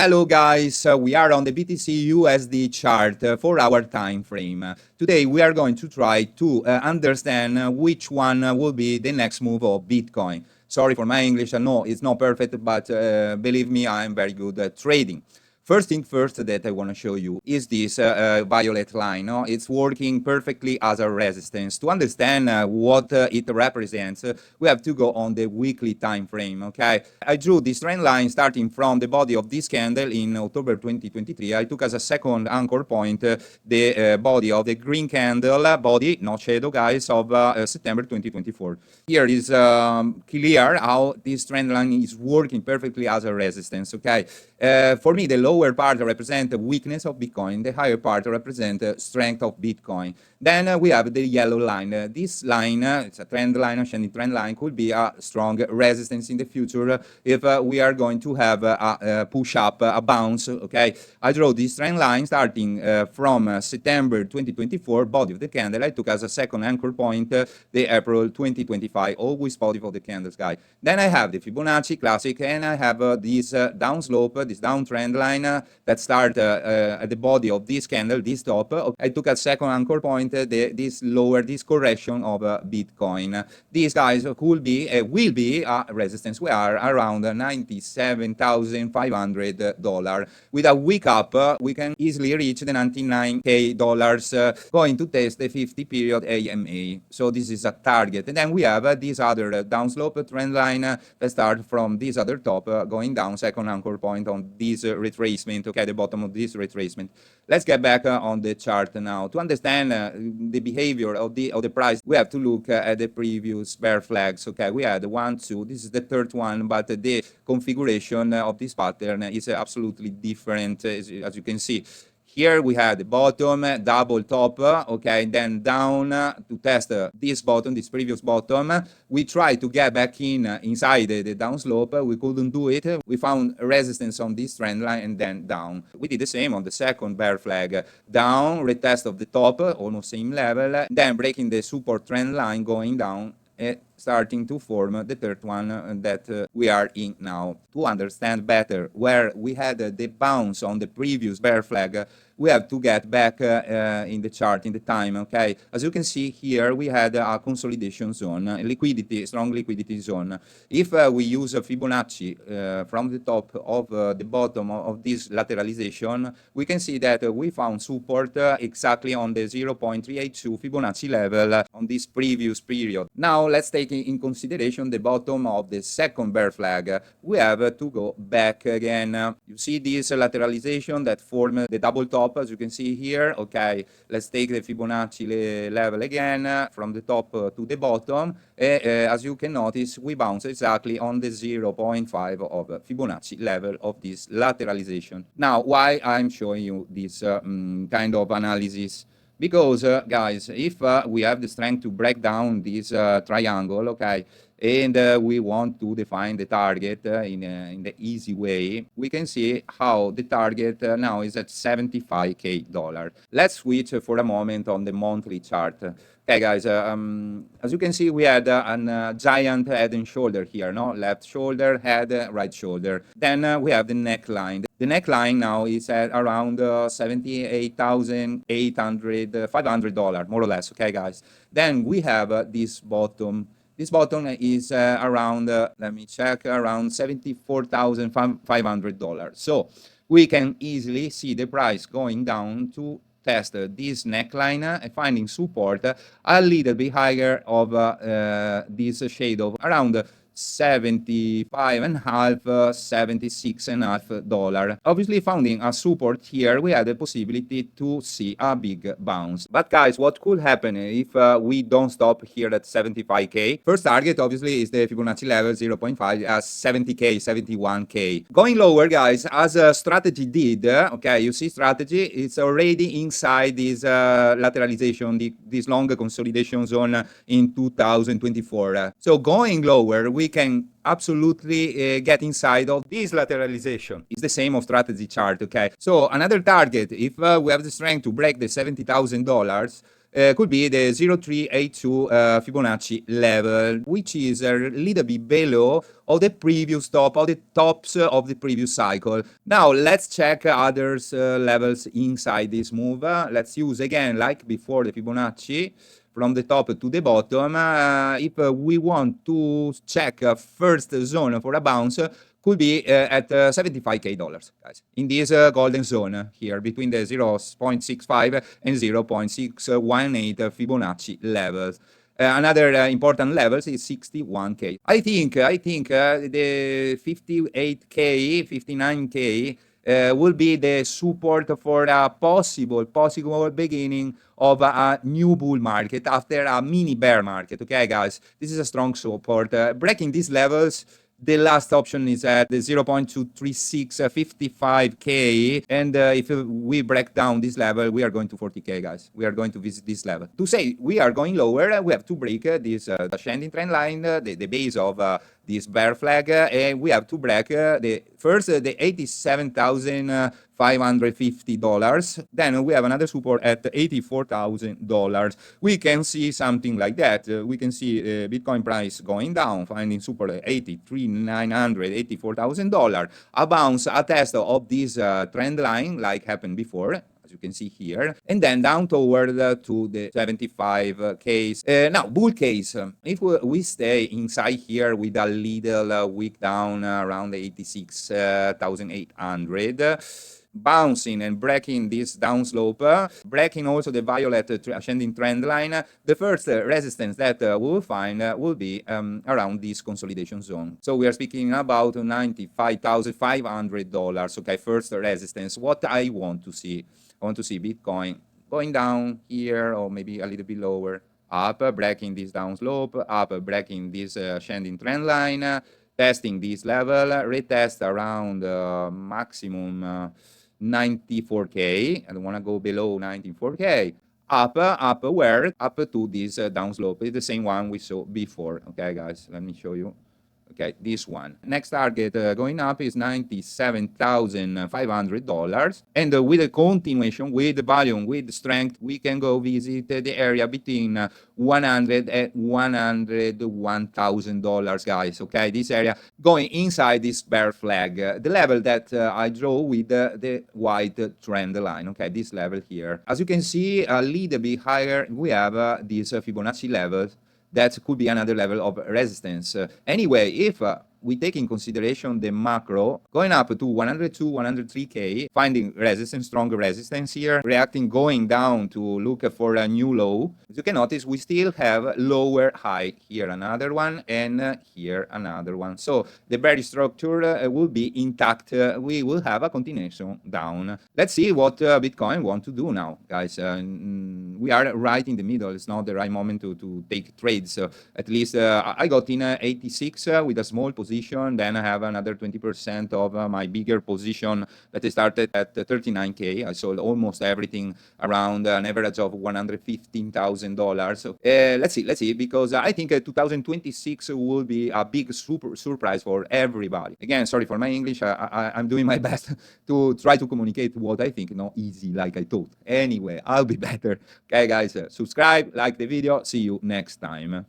Hello guys, we are on the btcusd chart for our time frame. Today we are going to try to understand which one will be the next move of Bitcoin. Sorry for my English, I know it's not perfect, but believe me, I am very good at trading. First thing first that I want to show you is this violet line. No? It's working perfectly as a resistance. To understand what it represents, we have to go on the weekly time frame. Okay, I drew this trend line starting from the body of this candle in October 2023. I took as a second anchor point the body of the green candle, body, not shadow, guys, of September 2024. Here is clear how this trend line is working perfectly as a resistance. Okay, for me, the lower part represents the weakness of Bitcoin, the higher part represents the strength of Bitcoin. Then we have the yellow line. This line, it's a trend line, ascending trend line, could be a strong resistance in the future if we are going to have a push up, a bounce. Okay, I draw this trend line starting from September 2024, body of the candle. I took as a second anchor point the April 2025, always body of the candles, guys. Then I have the Fibonacci classic, and I have this downslope, this downtrend line that start at the body of this candle, this top. I took a second anchor point, this correction of Bitcoin. These guys could be, will be a resistance. We are around $97,500. With a week up, we can easily reach the $99K, going to test the 50 period AMA. So this is a target. And then we have this other downslope trend line that start from this other top, going down, second anchor point on this retracement, okay, the bottom of this retracement. Let's get back on the chart now. To understand the behavior of the price, we have to look at the previous bear flags. Okay, we had 1, 2, this is the third one, but the configuration of this pattern is absolutely different, as you can see. Here we had the bottom, double top, okay, then down to test this bottom, this previous bottom. We tried to get back inside the downslope. We couldn't do it. We found resistance on this trend line and then down. We did the same on the second bear flag. Down, retest of the top, almost same level, then breaking the support trend line, going down, starting to form the third one that we are in now. To understand better where we had the bounce on the previous bear flag, we have to get back in the chart, in the time, okay? As you can see here, we had a consolidation zone, liquidity, strong liquidity zone. If we use a Fibonacci from the top of the bottom of this lateralization, we can see that we found support exactly on the 0.382 Fibonacci level on this previous period. Now, let's take in consideration the bottom of the second bear flag. We have to go back again. You see this lateralization that formed the double top, as you can see here. Okay, let's take the Fibonacci level again from the top to the bottom. As you can notice, we bounce exactly on the 0.5 of Fibonacci level of this lateralization. Now, why I'm showing you this kind of analysis? Because, guys, if we have the strength to break down this triangle, okay, and we want to define the target in the easy way, we can see how the target now is at $75K. Let's switch for a moment on the monthly chart. Okay, guys, as you can see, we had a giant head and shoulder here, no? Left shoulder, head, right shoulder. Then we have the neckline. The neckline now is at around $78,800, $500, more or less, okay, guys? Then we have this bottom. This bottom is around, let me check, around $74,500. So we can easily see the price going down to test this neckline and finding support a little bit higher of this shade of around $75.5, $76.5. Obviously, finding a support here, we had the possibility to see a big bounce. But guys, what could happen if we don't stop here at 75K? First target, obviously, is the Fibonacci level 0.5 as 70K, 71K. Going lower, guys, as a strategy did, okay, you see strategy, it's already inside this lateralization, this longer consolidation zone in 2024. So going lower, we can absolutely get inside of this lateralization. It's the same of strategy chart, okay? So another target, if we have the strength to break the $70,000, could be the 0382 Fibonacci level, which is a little bit below of the previous top, of the tops of the previous cycle. Now let's check others levels inside this move. Let's use again, like before, the Fibonacci from the top to the bottom. If we want to check first zone for a bounce, could be at $75K, guys, in this golden zone here between the 0.65 and 0.618 Fibonacci levels. Another important levels is 61K. I think the 58K, 59K will be the support for a possible beginning of a new bull market after a mini bear market. Okay, guys, this is a strong support. Breaking these levels, the last option is at the 0.23655K, and if we break down this level, we are going to 40K, guys. We are going to visit this level. To say we are going lower, we have to break this ascending trend line, the base of this bear flag, and we have to break the $87,550. Then we have another support at $84,000. We can see something like that. We can see Bitcoin price going down, finding support at $83,900, $84,000. A bounce, a test of this trend line, like happened before, as you can see here, and then down toward to the 75K. Now, bull case, if we stay inside here with a little wick down around 86,800, bouncing and breaking this downslope, breaking also the violet ascending trend line, the first resistance that we will find will be around this consolidation zone. So we are speaking about $95,500. Okay, first resistance. What I want to see, I want to see Bitcoin going down here, or maybe a little bit lower, up, breaking this downslope, up, breaking this ascending trend line, testing this level, retest around maximum 94K. I don't want to go below 94K. Up where? Up to this downslope. It's the same one we saw before. Okay, guys, let me show you. Okay, this one. Next target going up is $97,500. And with a continuation, with volume, with strength, we can go visit the area between $100 and $101,000, guys. Okay, this area going inside this bear flag, the level that I draw with the white trend line. Okay, this level here. As you can see, a little bit higher, we have these Fibonacci levels. That could be another level of resistance. Anyway, if we take in consideration the macro, going up to 102, 103K, finding resistance, stronger resistance here, reacting, going down to look for a new low. As you can notice, we still have lower high, here another one, and here another one. So the bearish structure will be intact. We will have a continuation down. Let's see what Bitcoin want to do now, guys. We are right in the middle. It's not the right moment to take trades. At least I got in 86 with a small position. Then I have another 20% of my bigger position that I started at 39K. I sold almost everything around an average of $115,000. So let's see, because I think 2026 will be a big surprise for everybody. Again, sorry for my English. I'm doing my best to try to communicate what I think, not easy like I thought. Anyway, I'll be better. Okay, guys, subscribe, like the video. See you next time.